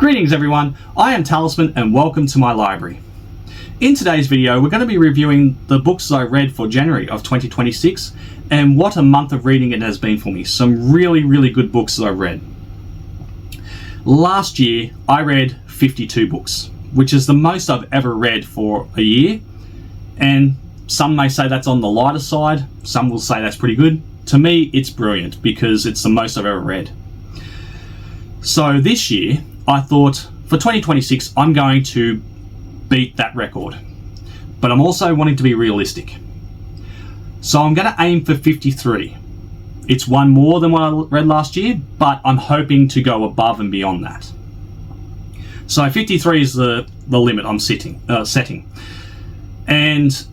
Greetings everyone, I am Talisman and welcome to my library. In today's video we're going to be reviewing the books I read for January of 2026 and what a month of reading it has been for me. Some really good books that I've read. Last year I read 52 books, which is the most I've ever read for a year, and some may say that's on the lighter side, some will say that's pretty good. To me it's brilliant because it's the most I've ever read. So this year I thought for 2026 I'm going to beat that record, but I'm also wanting to be realistic. So I'm going to aim for 53. It's one more than what I read last year, but I'm hoping to go above and beyond that. So 53 is the limit I'm setting. And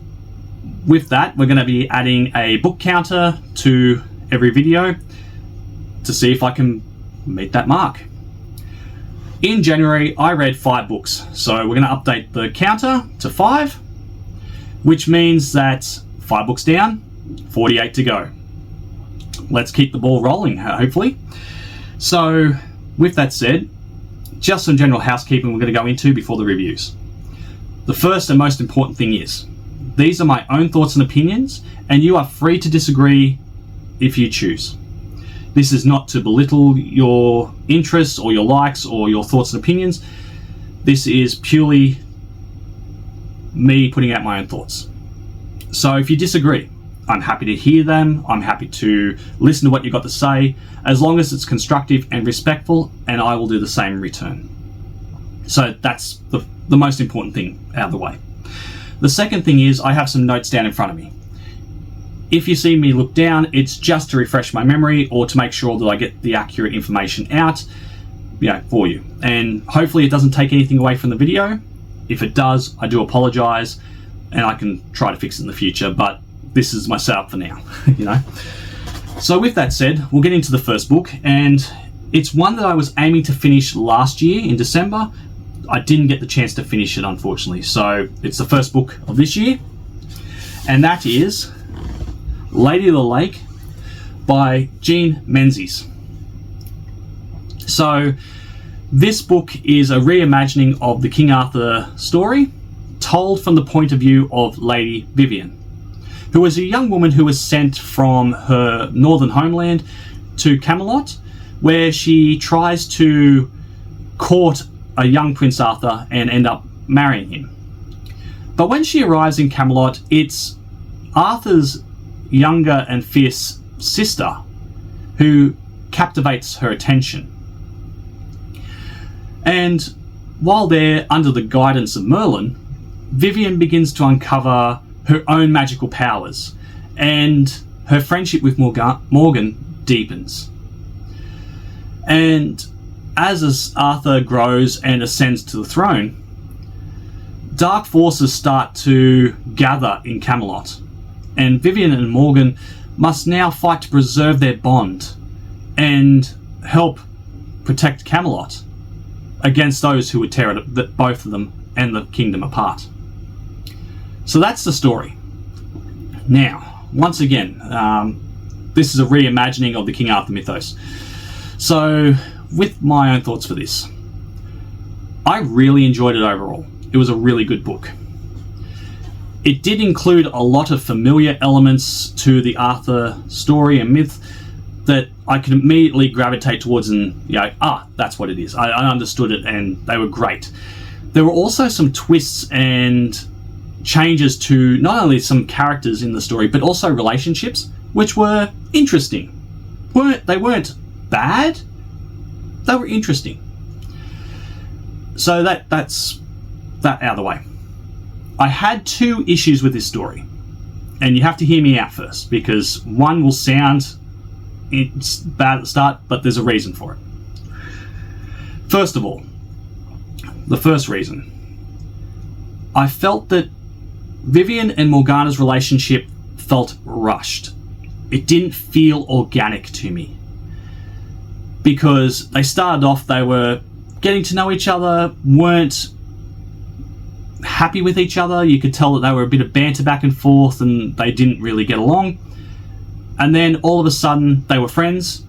with that, we're going to be adding a book counter to every video to see if I can meet that mark. In January, I read 5 books, so we're going to update the counter to 5, which means that 5 books down, 48 to go. Let's keep the ball rolling, hopefully. So, with that said, just some general housekeeping we're going to go into before the reviews. The first and most important thing is, these are my own thoughts and opinions, and you are free to disagree if you choose. This is not to belittle your interests or your likes or your thoughts and opinions. This is purely me putting out my own thoughts. So if you disagree, I'm happy to hear them. I'm happy to listen to what you've got to say, as long as it's constructive and respectful, and I will do the same in return. So that's the most important thing out of the way. The second thing is I have some notes down in front of me. If you see me look down, it's just to refresh my memory or to make sure that I get the accurate information out, for you. And hopefully it doesn't take anything away from the video. If it does, I do apologize, and I can try to fix it in the future, but this is my setup for now, So with that said, we'll get into the first book, and it's one that I was aiming to finish last year in December. I didn't get the chance to finish it, unfortunately. So it's the first book of this year, and that is Lady of the Lake by Jean Menzies. So this book is a reimagining of the King Arthur story, told from the point of view of Lady Vivian, who was a young woman who was sent from her northern homeland to Camelot, where she tries to court a young Prince Arthur and end up marrying him. But when she arrives in Camelot, it's Arthur's younger and fierce sister who captivates her attention. And while they're under the guidance of Merlin, Vivian begins to uncover her own magical powers, and her friendship with Morgan deepens. And as Arthur grows and ascends to the throne, dark forces start to gather in Camelot, and Vivian and Morgan must now fight to preserve their bond and help protect Camelot against those who would tear both of them and the kingdom apart. So that's the story. Now, once again, this is a reimagining of the King Arthur mythos. So, with my own thoughts for this, I really enjoyed it overall. It was a really good book. It did include a lot of familiar elements to the Arthur story and myth that I could immediately gravitate towards and, that's what it is. I understood it and they were great. There were also some twists and changes to not only some characters in the story, but also relationships, which were interesting. They weren't bad, they were interesting. So that's that out of the way. I had 2 issues with this story, and you have to hear me out first, because one will sound it's bad at the start, but there's a reason for it. First of all, the first reason, I felt that Vivian and Morgana's relationship felt rushed. It didn't feel organic to me, because they started off, they were getting to know each other, weren't happy with each other. You could tell that they were a bit of banter back and forth and they didn't really get along. And then all of a sudden they were friends,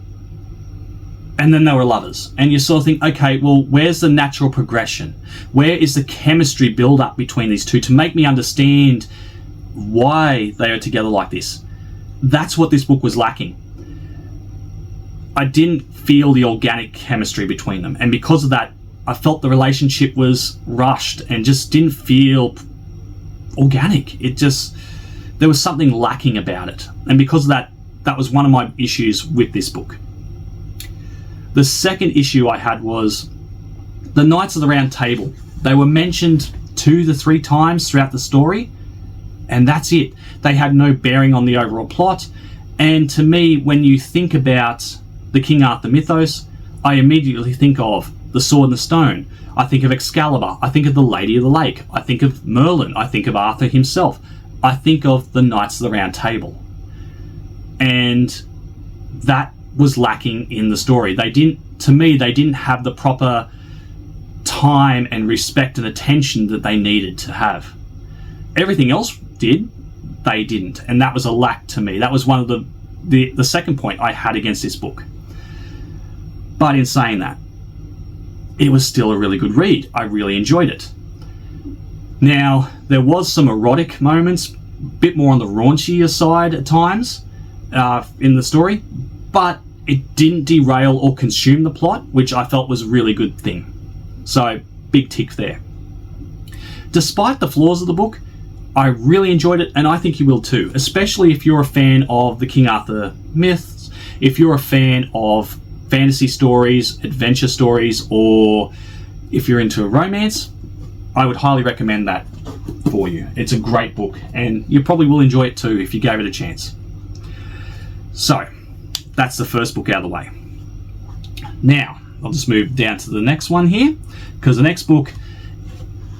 and then they were lovers. And you sort of think, okay, well, where's the natural progression? Where is the chemistry build up between these two to make me understand why they are together like this? That's what this book was lacking. I didn't feel the organic chemistry between them. And because of that, I felt the relationship was rushed and just didn't feel organic. There was something lacking about it. And because of that, that was one of my issues with this book. The second issue I had was the Knights of the Round Table. They were mentioned 2 to 3 times throughout the story, and that's it. They had no bearing on the overall plot. And to me, when you think about the King Arthur mythos, I immediately think of the Sword and the Stone. I think of Excalibur. I think of the Lady of the Lake. I think of Merlin. I think of Arthur himself. I think of the Knights of the Round Table. And that was lacking in the story. They didn't have the proper time and respect and attention that they needed to have. Everything else did, they didn't. And that was a lack to me. That was one of the second point I had against this book. But in saying that, it was still a really good read. I really enjoyed it. Now, there was some erotic moments, a bit more on the raunchier side at times in the story, but it didn't derail or consume the plot, which I felt was a really good thing. So, big tick there. Despite the flaws of the book, I really enjoyed it, and I think you will too, especially if you're a fan of the King Arthur myths, if you're a fan of fantasy stories, adventure stories, or if you're into romance, I would highly recommend that for you. It's a great book, and you probably will enjoy it too if you gave it a chance. So, that's the first book out of the way. Now, I'll just move down to the next one here, because the next book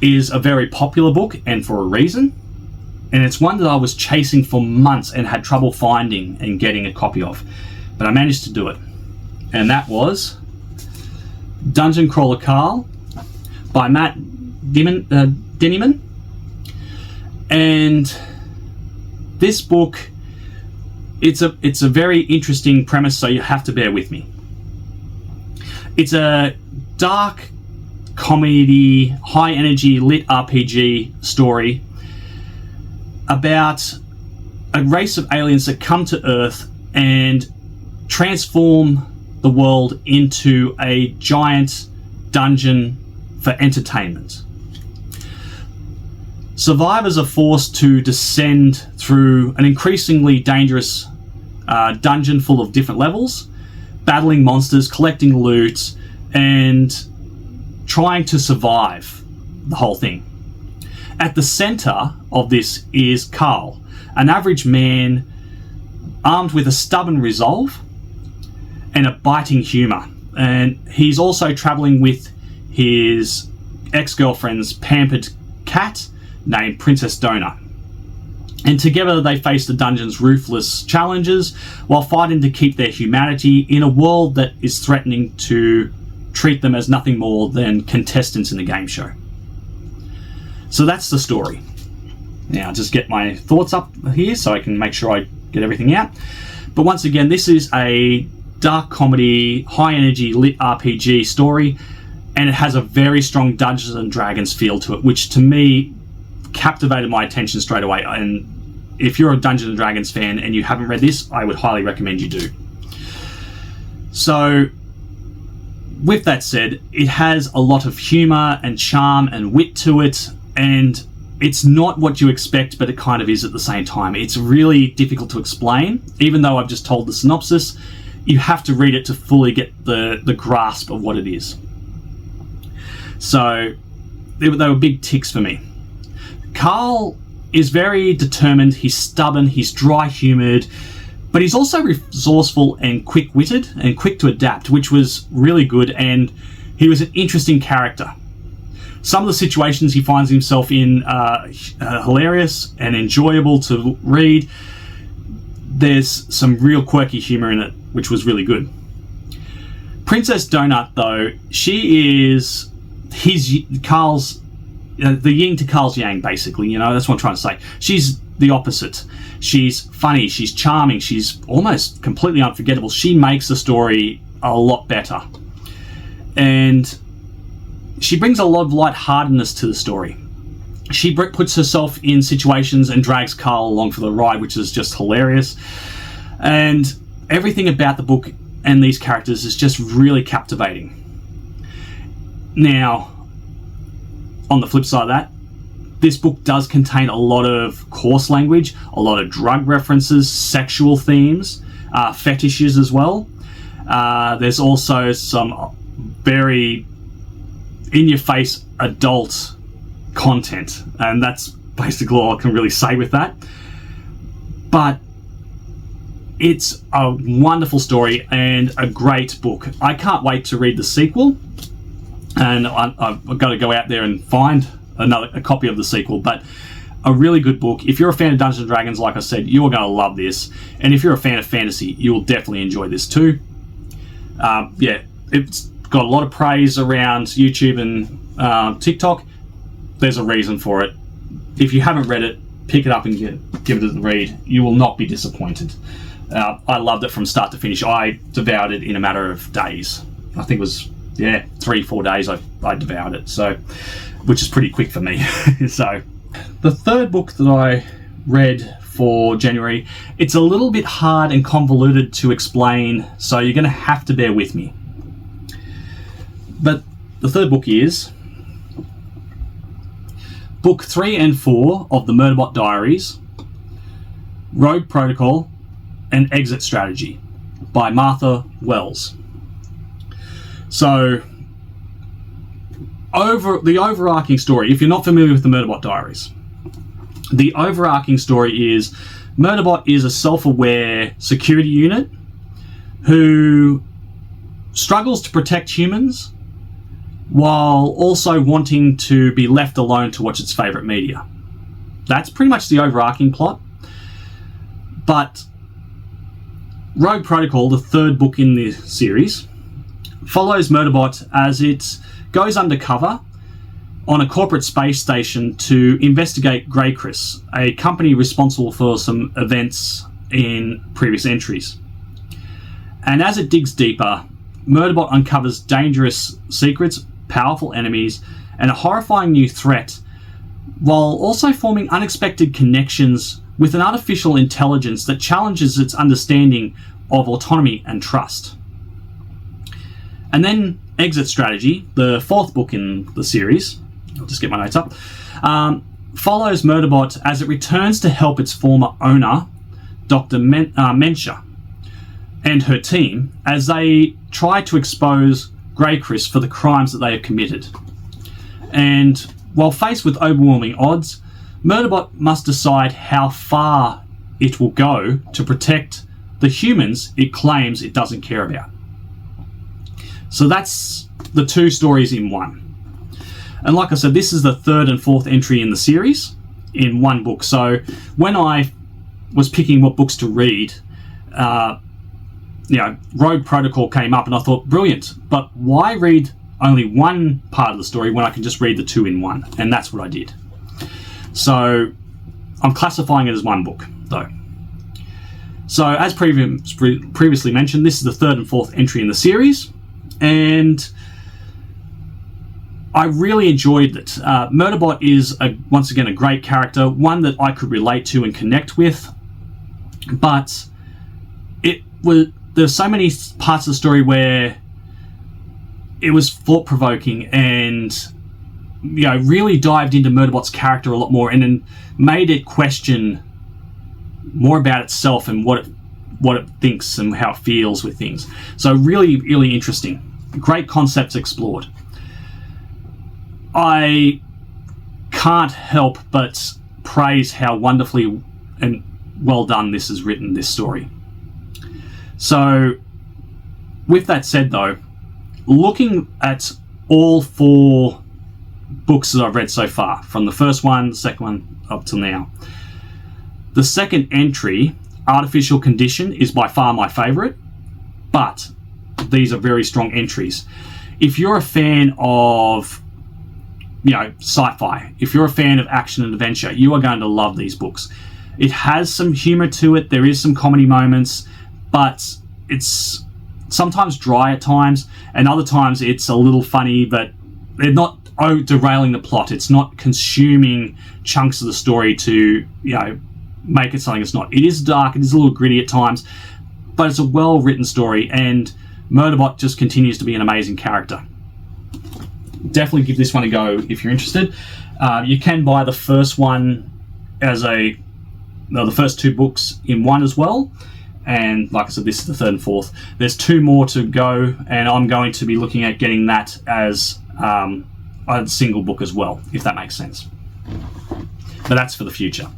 is a very popular book, and for a reason. And it's one that I was chasing for months and had trouble finding and getting a copy of. But I managed to do it. And that was Dungeon Crawler Carl by Matt Dinniman. And this book, it's a very interesting premise, so you have to bear with me. It's a dark comedy, high energy lit RPG story about a race of aliens that come to Earth and transform the world into a giant dungeon for entertainment. Survivors are forced to descend through an increasingly dangerous dungeon full of different levels, battling monsters, collecting loot, and trying to survive the whole thing. At the center of this is Carl, an average man armed with a stubborn resolve and a biting humour. And he's also travelling with his ex-girlfriend's pampered cat named Princess Donna. And together they face the dungeon's ruthless challenges while fighting to keep their humanity in a world that is threatening to treat them as nothing more than contestants in a game show. So that's the story. Now, I'll just get my thoughts up here so I can make sure I get everything out. But once again, this is a dark comedy, high energy lit RPG story, and it has a very strong Dungeons and Dragons feel to it, which to me captivated my attention straight away. And if you're a Dungeons and Dragons fan and you haven't read this, I would highly recommend you do. So, with that said, it has a lot of humour and charm and wit to it, and it's not what you expect, but it kind of is at the same time. It's really difficult to explain. Even though I've just told the synopsis, you have to read it to fully get the grasp of what it is. So, they were big ticks for me. Carl is very determined, he's stubborn, he's dry-humoured, but he's also resourceful and quick-witted and quick to adapt, which was really good, and he was an interesting character. Some of the situations he finds himself in are hilarious and enjoyable to read. There's some real quirky humour in it, which was really good. Princess Donut, though, she is Carl's, the yin to Carl's yang, basically. You know, that's what I'm trying to say. She's the opposite. She's funny, she's charming, she's almost completely unforgettable. She makes the story a lot better. And she brings a lot of lightheartedness to the story. She puts herself in situations and drags Carl along for the ride, which is just hilarious. And everything about the book and these characters is just really captivating. Now, on the flip side of that, this book does contain a lot of coarse language, a lot of drug references, sexual themes, fetishes as well. There's also some very in-your-face adult content, and that's basically all I can really say with that. But it's a wonderful story and a great book. I can't wait to read the sequel, and I've got to go out there and find a copy of the sequel. But a really good book. If you're a fan of Dungeons & Dragons, like I said, you are going to love this. And if you're a fan of fantasy, you will definitely enjoy this too. Yeah, it's got a lot of praise around YouTube and TikTok. There's a reason for it. If you haven't read it, pick it up and give it a read. You will not be disappointed. I loved it from start to finish. I devoured it in a matter of days. I think it was 3-4 days I devoured it, so, which is pretty quick for me. So the third book that I read for January, it's a little bit hard and convoluted to explain, so you're going to have to bear with me. But the third book is Book 3 and 4 of the Murderbot Diaries, Rogue Protocol and Exit Strategy by Martha Wells. So, the overarching story, if you're not familiar with the Murderbot Diaries, the overarching story is Murderbot is a self-aware security unit who struggles to protect humans while also wanting to be left alone to watch its favourite media. That's pretty much the overarching plot. But Rogue Protocol, the third book in the series, follows Murderbot as it goes undercover on a corporate space station to investigate Greycris, a company responsible for some events in previous entries. And as it digs deeper, Murderbot uncovers dangerous secrets, powerful enemies, and a horrifying new threat, while also forming unexpected connections with an artificial intelligence that challenges its understanding of autonomy and trust. And then Exit Strategy, the fourth book in the series, I'll just get my notes up, follows Murderbot as it returns to help its former owner, Dr. Mencha, and her team as they try to expose Greycris for the crimes that they have committed. And while faced with overwhelming odds, Murderbot must decide how far it will go to protect the humans it claims it doesn't care about. So that's the two stories in one. And like I said, this is the third and fourth entry in the series in one book. So when I was picking what books to read, Rogue Protocol came up and I thought, brilliant, but why read only one part of the story when I can just read the two in one? And that's what I did. So I'm classifying it as one book, though. So as previously mentioned, this is the third and fourth entry in the series, and I really enjoyed it. Murderbot is, once again, a great character, one that I could relate to and connect with, but there's so many parts of the story where it was thought-provoking and really dived into Murderbot's character a lot more and then made it question more about itself and what it thinks and how it feels with things. So really, really interesting. Great concepts explored. I can't help but praise how wonderfully and well done this is written, this story. So, with that said though, looking at all four books that I've read so far, from the first one, the second one, up till now, the second entry, Artificial Condition, is by far my favourite, but these are very strong entries. If you're a fan of sci-fi, if you're a fan of action and adventure, you are going to love these books. It has some humour to it, there is some comedy moments, but it's sometimes dry at times, and other times it's a little funny, but they're not derailing the plot. It's not consuming chunks of the story to, make it something it's not. It is dark, it is a little gritty at times, but it's a well-written story, and Murderbot just continues to be an amazing character. Definitely give this one a go if you're interested. You can buy the first one as the first 2 books in one as well. And like I said, this is the 3rd and 4th. There's 2 more to go, and I'm going to be looking at getting that as a single book as well, if that makes sense. But that's for the future.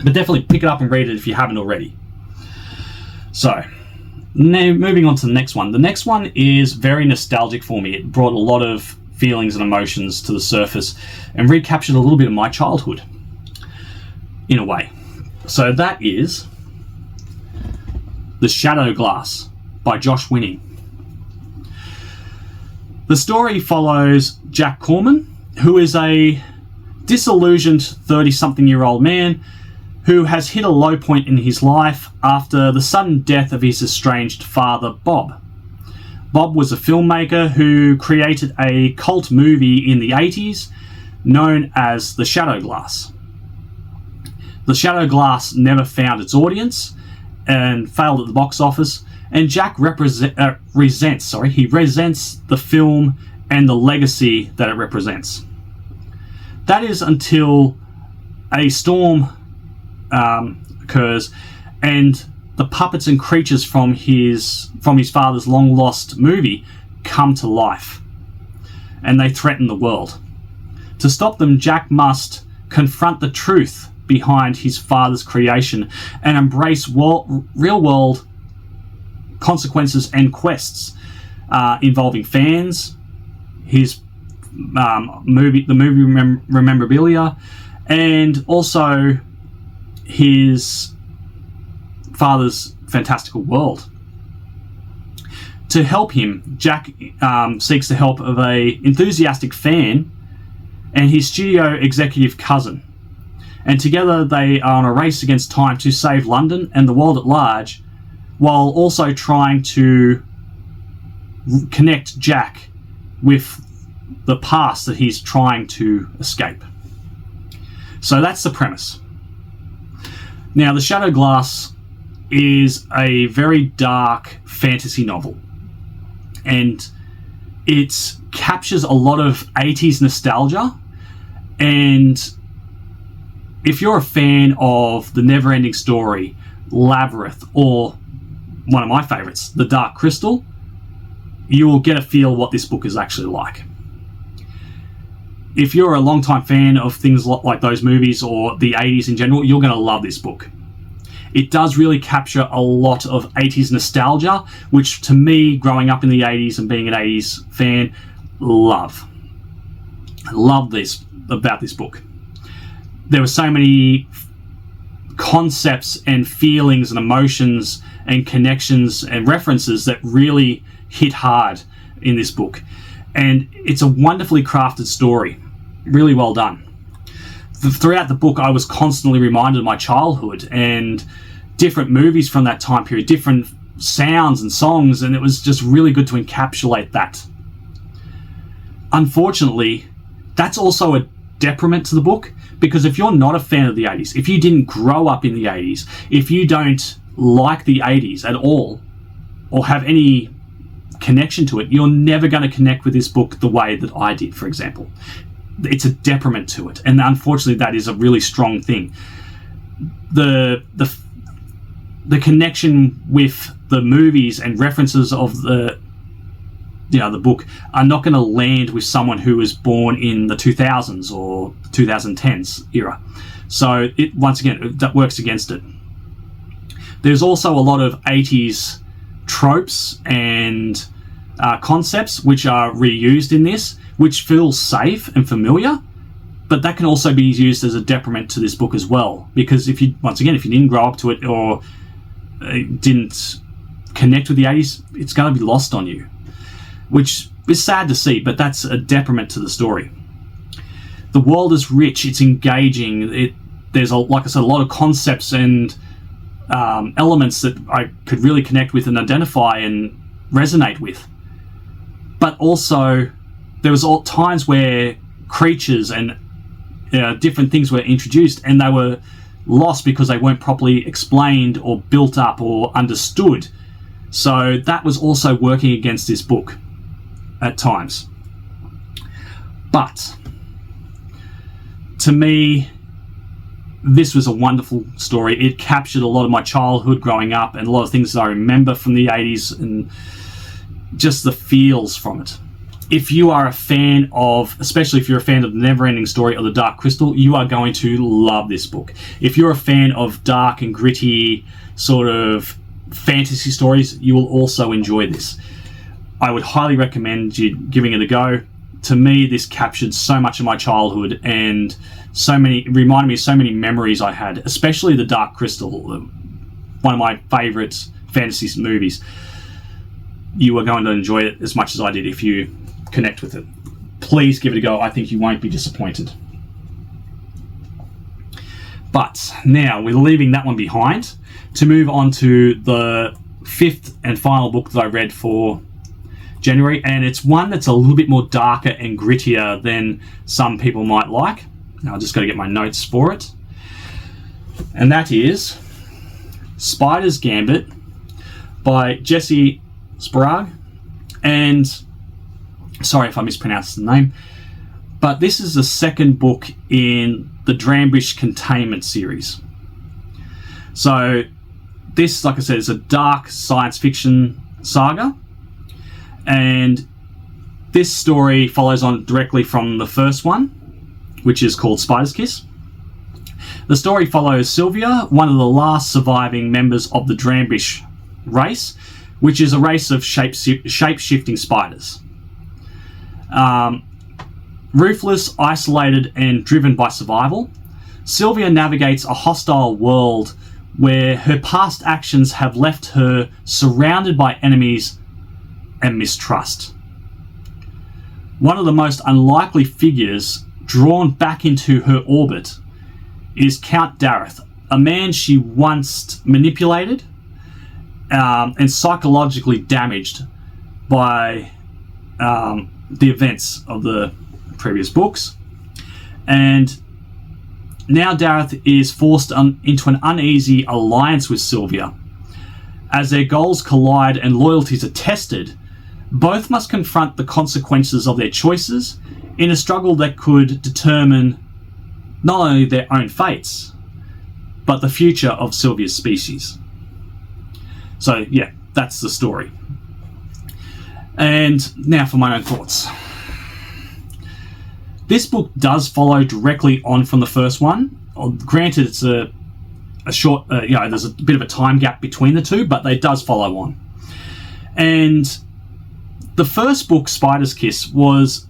But definitely pick it up and read it if you haven't already. So, now moving on to the next one. The next one is very nostalgic for me. It brought a lot of feelings and emotions to the surface and recaptured a little bit of my childhood, in a way. So that is The Shadow Glass by Josh Winning. The story follows Jack Corman, who is a disillusioned 30-something-year-old man who has hit a low point in his life after the sudden death of his estranged father, Bob. Bob was a filmmaker who created a cult movie in the 80s known as The Shadow Glass. The Shadow Glass never found its audience and failed at the box office, and Jack resents the film and the legacy that it represents. That is until a storm occurs, and the puppets and creatures from his father's long-lost movie come to life, and they threaten the world. To stop them, Jack must confront the truth behind his father's creation and embrace real-world consequences and quests involving fans, the movie memorabilia, and also his father's fantastical world. To help him, Jack seeks the help of an enthusiastic fan and his studio executive cousin. And together they are on a race against time to save London and the world at large, while also trying to connect Jack with the past that he's trying to escape. So that's the premise. Now, The Shadow Glass is a very dark fantasy novel, and it captures a lot of 80s nostalgia. And if you're a fan of The Neverending Story, Labyrinth, or one of my favourites, The Dark Crystal, you will get a feel what this book is actually like. If you're a long-time fan of things like those movies or the 80s in general, you're going to love this book. It does really capture a lot of 80s nostalgia, which to me, growing up in the 80s and being an 80s fan, I love this about this book. There were so many concepts and feelings and emotions and connections and references that really hit hard in this book. And it's a wonderfully crafted story. Really well done. Throughout the book, I was constantly reminded of my childhood and different movies from that time period, different sounds and songs, and it was just really good to encapsulate that. Unfortunately, that's also a detriment to the book, because if you're not a fan of the 80s, if you didn't grow up in the 80s, if you don't like the 80s at all, or have any connection to it, you're never going to connect with this book the way that I did, for example. It's a detriment to it, and unfortunately that is a really strong thing. The connection with the movies and references of the book are not going to land with someone who was born in the 2000s or 2010s era. So once again, that works against it. There's also a lot of 80s tropes and concepts which are reused in this, which feels safe and familiar, but that can also be used as a detriment to this book as well. Because if you didn't grow up to it or didn't connect with the 80s, it's going to be lost on you, which is sad to see, but that's a detriment to the story. The world is rich, it's engaging, there's like I said, a lot of concepts and elements that I could really connect with and identify and resonate with. But also, there was all times where creatures and different things were introduced, and they were lost because they weren't properly explained or built up or understood. So that was also working against this book at times. But to me, this was a wonderful story. It captured a lot of my childhood growing up and a lot of things that I remember from the 80s and just the feels from it. If you are a fan of, especially if you're a fan of The Never-Ending Story or The Dark Crystal, you are going to love this book. If you're a fan of dark and gritty sort of fantasy stories, you will also enjoy this. I would highly recommend you giving it a go. To me, this captured so much of my childhood and reminded me of so many memories I had, especially The Dark Crystal, one of my favourite fantasy movies. You are going to enjoy it as much as I did if you connect with it. Please give it a go. I think you won't be disappointed. But now we're leaving that one behind to move on to the fifth and final book that I read for January, and it's one that's a little bit more darker and grittier than some people might like. Now I've just got to get my notes for it. And that is Spider's Gambit by Sprague. And sorry if I mispronounced the name, but this is the second book in the Drambish Containment series. So this, like I said, is a dark science fiction saga, and this story follows on directly from the first one, which is called Spider's Kiss. The story follows Sylvia, one of the last surviving members of the Drambish race, which is a race of shape-shifting spiders. Ruthless, isolated, and driven by survival, Sylvia navigates a hostile world where her past actions have left her surrounded by enemies and mistrust. One of the most unlikely figures drawn back into her orbit is Count Dareth, a man she once manipulated and psychologically damaged by the events of the previous books. And now Dareth is forced into an uneasy alliance with Sylvia. As their goals collide and loyalties are tested, both must confront the consequences of their choices in a struggle that could determine not only their own fates, but the future of Sylvia's species. So yeah, that's the story. And now for my own thoughts. This book does follow directly on from the first one. Granted, it's a short, there's a bit of a time gap between the two, but it does follow on. And the first book, Spider's Kiss, was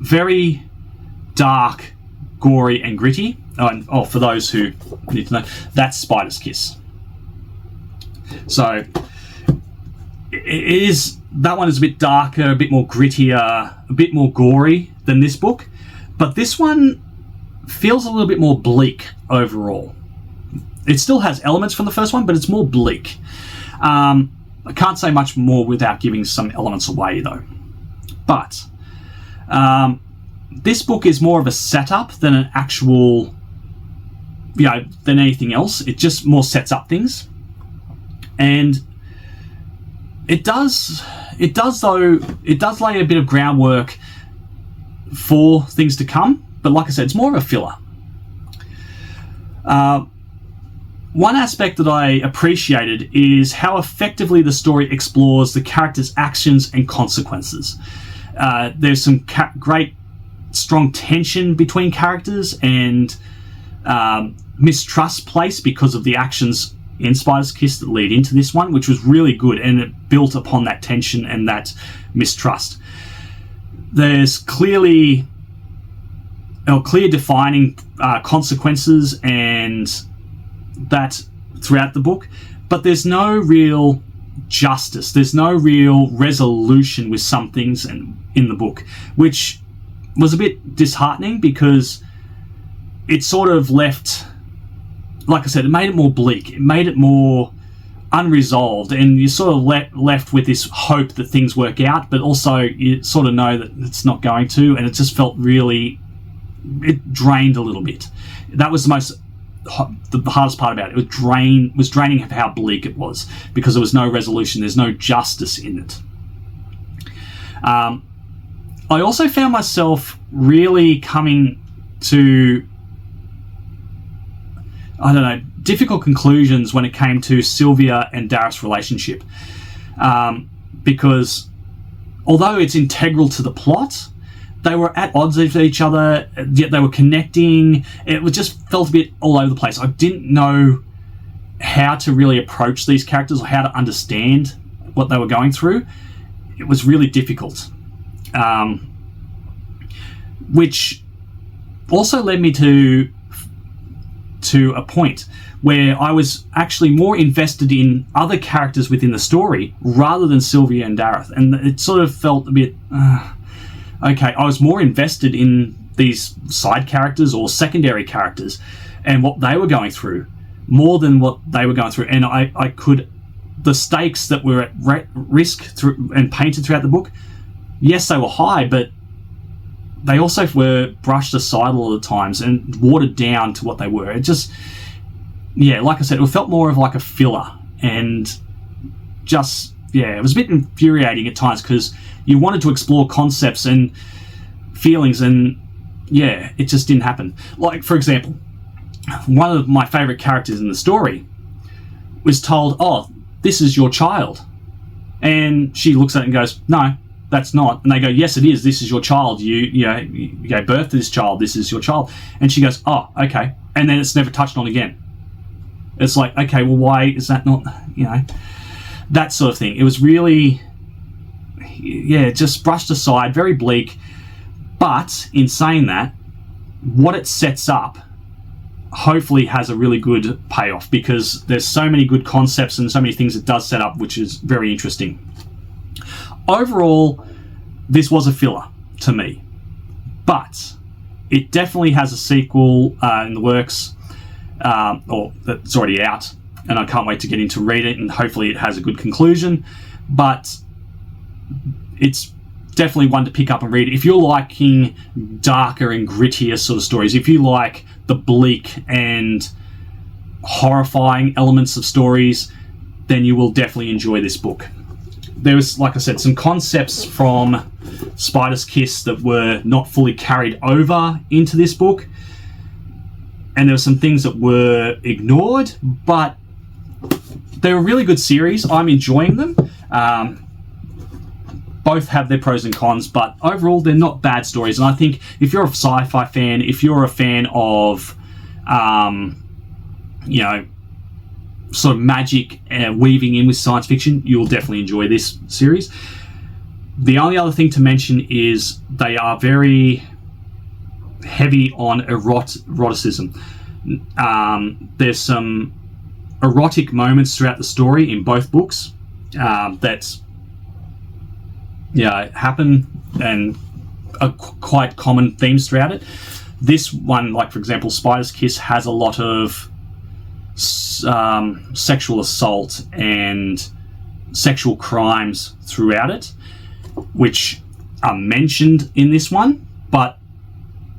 very dark, gory, and gritty. Oh, for those who need to know, that's Spider's Kiss. So that one is a bit darker, a bit more grittier, a bit more gory than this book. But this one feels a little bit more bleak overall. It still has elements from the first one, but it's more bleak. I can't say much more without giving some elements away, though. But this book is more of a setup than an actual, than anything else. It just more sets up things. And it does lay a bit of groundwork for things to come, but like I said, it's more of a filler. One aspect that I appreciated is how effectively the story explores the characters' actions and consequences. There's some great, strong tension between characters and mistrust placed because of the actions in Spider's Kiss that lead into this one, which was really good, and it built upon that tension and that mistrust. There's clear defining consequences and that throughout the book, but there's no real justice. There's no real resolution with some things in the book, which was a bit disheartening because it sort of left, like I said, it made it more bleak. It made it more unresolved, and you're sort of left with this hope that things work out, but also you sort of know that it's not going to, and it just felt really, it drained a little bit. That was the hardest part about it. It was draining of how bleak it was, because there was no resolution, there's no justice in it. I also found myself really coming to, I don't know, difficult conclusions when it came to Sylvia and Dareth's relationship. Because although it's integral to the plot, they were at odds with each other, yet they were connecting. It just felt a bit all over the place. I didn't know how to really approach these characters or how to understand what they were going through. It was really difficult. Which also led me to a point where I was actually more invested in other characters within the story rather than Sylvia and Dareth. And it sort of felt a bit, okay, I was more invested in these side characters or secondary characters and what they were going through more than what they were going through. And I could, the stakes that were at risk and painted throughout the book, yes, they were high, but they also were brushed aside a lot of the times and watered down to what they were. It just, yeah, like I said, it felt more of like a filler, and just, yeah, it was a bit infuriating at times because you wanted to explore concepts and feelings, and yeah, it just didn't happen. Like, for example, one of my favourite characters in the story was told, oh, this is your child. And she looks at it and goes, no, that's not. And they go, yes, it is. This is your child. You gave birth to this child. This is your child. And she goes, oh, okay. And then it's never touched on again. It's like, okay, well, why is that not, that sort of thing. It was really, yeah, just brushed aside, very bleak. But in saying that, what it sets up hopefully has a really good payoff, because there's so many good concepts and so many things it does set up, which is very interesting. Overall, this was a filler to me, but it definitely has a sequel in the works, or that's already out, and I can't wait to get in to read it, and hopefully it has a good conclusion. But it's definitely one to pick up and read if you're liking darker and grittier sort of stories. If you like the bleak and horrifying elements of stories, then you will definitely enjoy this book. There was, like I said, some concepts from Spider's Kiss that were not fully carried over into this book, and there were some things that were ignored, but they were a really good series. I'm enjoying them. Both have their pros and cons, but overall they're not bad stories. And I think if you're a sci-fi fan, if you're a fan of sort of magic weaving in with science fiction, you'll definitely enjoy this series. The only other thing to mention is they are very heavy on eroticism. There's some erotic moments throughout the story in both books that happen and are quite common themes throughout it. This one, like for example, Spider's Kiss, has a lot of sexual assault and sexual crimes throughout it, which are mentioned in this one, but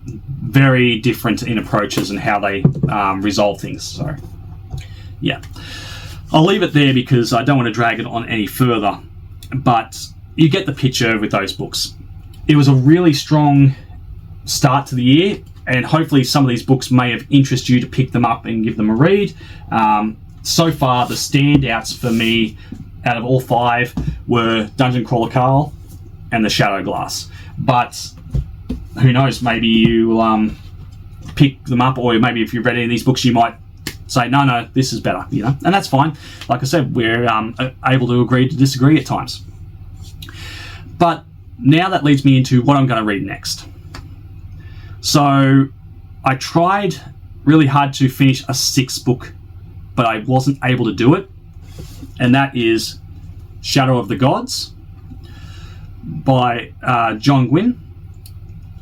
very different in approaches and how they resolve things. So, yeah. I'll leave it there because I don't want to drag it on any further, but you get the picture with those books. It was a really strong start to the year, and hopefully some of these books may have interested you to pick them up and give them a read. So far, the standouts for me out of all 5 were Dungeon Crawler Carl and The Shadow Glass. But who knows, maybe you pick them up, or maybe if you've read any of these books, you might say, no, this is better, and that's fine. Like I said, we're able to agree to disagree at times. But now that leads me into what I'm going to read next. So I tried really hard to finish a 6th book, but I wasn't able to do it. And that is Shadow of the Gods by John Gwynne.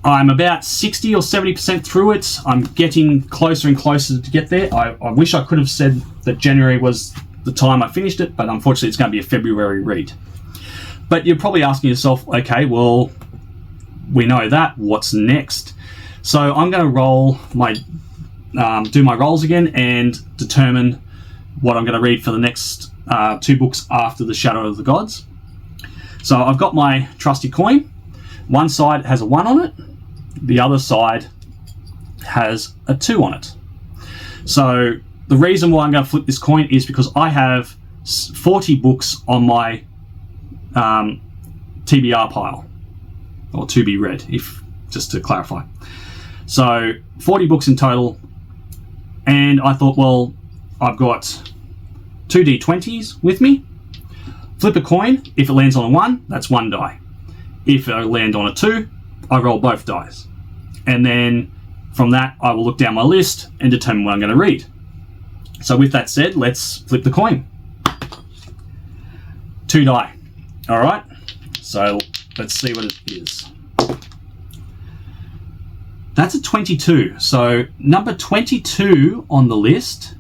I'm about 60 or 70% through it. I'm getting closer and closer to get there. I wish I could have said that January was the time I finished it, but unfortunately it's going to be a February read. But you're probably asking yourself, okay, well, we know that, what's next? So I'm going to roll my, do my rolls again and determine what I'm going to read for the next 2 books after The Shadow of the Gods. So I've got my trusty coin. One side has a 1 on it, the other side has a 2 on it. So the reason why I'm going to flip this coin is because I have 40 books on my TBR pile, or to be read, if just to clarify. So 40 books in total, and I thought, well, I've got 2 D20s with me. Flip a coin. If it lands on a 1, that's 1 die. If I land on a 2, I roll both dice. And then from that, I will look down my list and determine what I'm going to read. So with that said, let's flip the coin. 2 die. All right. So let's see what it is. That's a 22. So number 22 on the list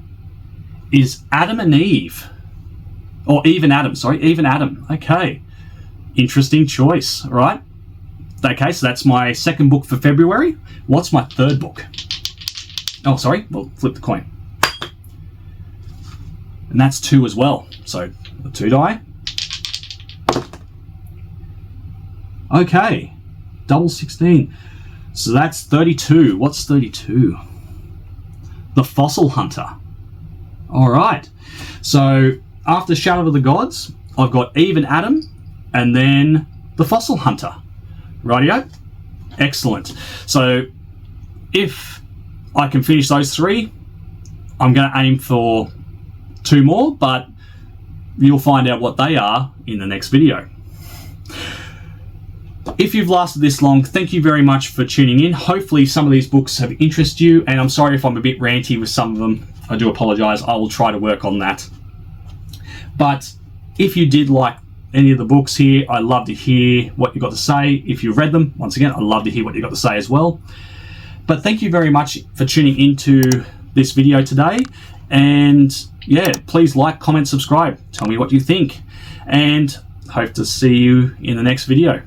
is Adam and Eve. Or Even Adam, sorry, Even Adam. Okay. Interesting choice, all right? Okay, so that's my 2nd book for February. What's my 3rd book? Oh, sorry, we'll flip the coin. And that's 2 as well. So, the 2 die. Okay, double 16. So that's 32. What's 32? The Fossil Hunter. All right. So, after Shadow of the Gods, I've got Eve and Adam, and then The Fossil Hunter. Rightio? Excellent. So, if I can finish those 3, I'm going to aim for 2 more, but you'll find out what they are in the next video. If you've lasted this long, thank you very much for tuning in. Hopefully some of these books have interested you, and I'm sorry if I'm a bit ranty with some of them. I do apologise. I will try to work on that. But if you did like any of the books here, I'd love to hear what you've got to say. If you've read them, once again, I'd love to hear what you've got to say as well. But thank you very much for tuning into this video today. And yeah, please like, comment, subscribe. Tell me what you think. And hope to see you in the next video.